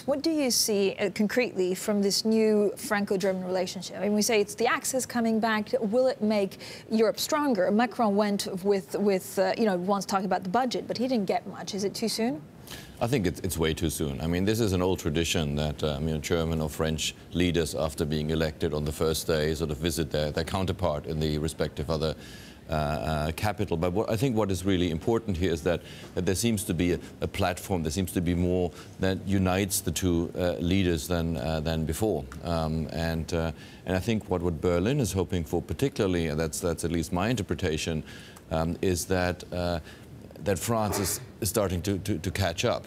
What do you see concretely from this new Franco-German relationship? I mean, we say it's the axis coming back. Will it make Europe stronger? Macron went with once talking about the budget, but he didn't get much. Is it too soon? I think it's way too soon. I mean, this is an old tradition that German or French leaders, after being elected on the first day, sort of visit their counterpart in the respective other capital. But I think what is really important here is that there seems to be a platform, there seems to be more that unites the two leaders than before. And I think what Berlin is hoping for, particularly, and that's at least my interpretation, is that France is starting to catch up.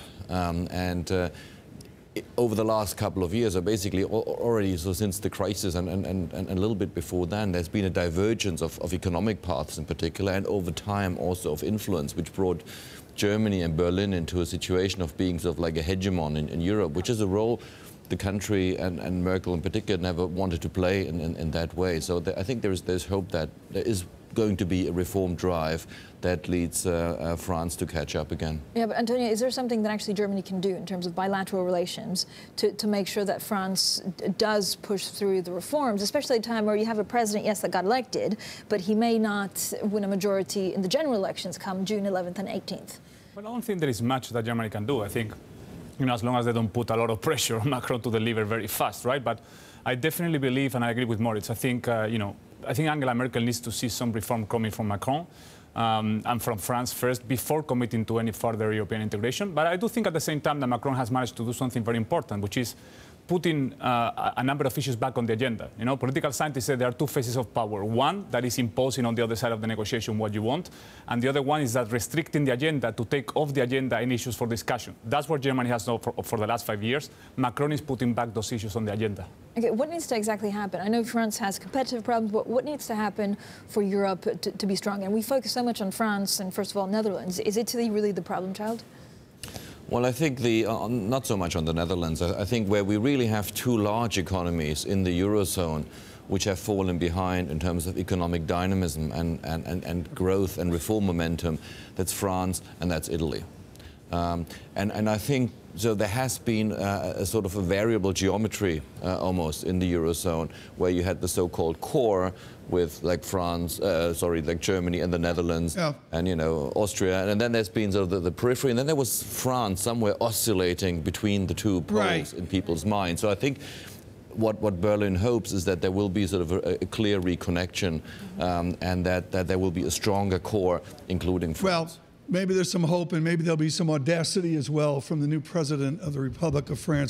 Over the last couple of years, or basically already since the crisis and a little bit before then, there's been a divergence of economic paths in particular, and over time also of influence, which brought Germany and Berlin into a situation of being sort of like a hegemon in Europe, which is a role the country and Merkel in particular never wanted to play in that way. So I think there's hope that there is going to be a reform drive that leads France to catch up again. Yeah, but Antonio, is there something that actually Germany can do in terms of bilateral relations to make sure that France does push through the reforms, especially at a time where you have a president, yes, that got elected, but he may not win a majority in the general elections come June 11th and 18th? Well, I don't think there is much that Germany can do. I think, as long as they don't put a lot of pressure on Macron to deliver very fast, right? But I definitely believe, and I agree with Moritz, I think, I think Angela Merkel needs to see some reform coming from Macron and from France first before committing to any further European integration. But I do think at the same time that Macron has managed to do something very important, which is putting a number of issues back on the agenda. Political scientists say there are two phases of power. One, that is imposing on the other side of the negotiation what you want. And the other one is that restricting the agenda to take off the agenda any issues for discussion. That's what Germany has done for the last 5 years. Macron is putting back those issues on the agenda. Okay, what needs to exactly happen? I know France has competitive problems, but what needs to happen for Europe to be strong? And we focus so much on France and, first of all, Netherlands. Is Italy really the problem child? Well, I think not so much on the Netherlands. I think where we really have two large economies in the Eurozone which have fallen behind in terms of economic dynamism and growth and reform momentum, that's France and that's Italy. And I think so there has been a sort of a variable geometry almost in the Eurozone, where you had the so-called core with like Germany and the Netherlands, yeah, and Austria, and then there's been sort of the periphery, and then there was France somewhere oscillating between the two poles, right, in people's minds. So I think what Berlin hopes is that there will be sort of a clear reconnection, and that there will be a stronger core, including France. Well, maybe there's some hope, and maybe there'll be some audacity as well from the new president of the Republic of France.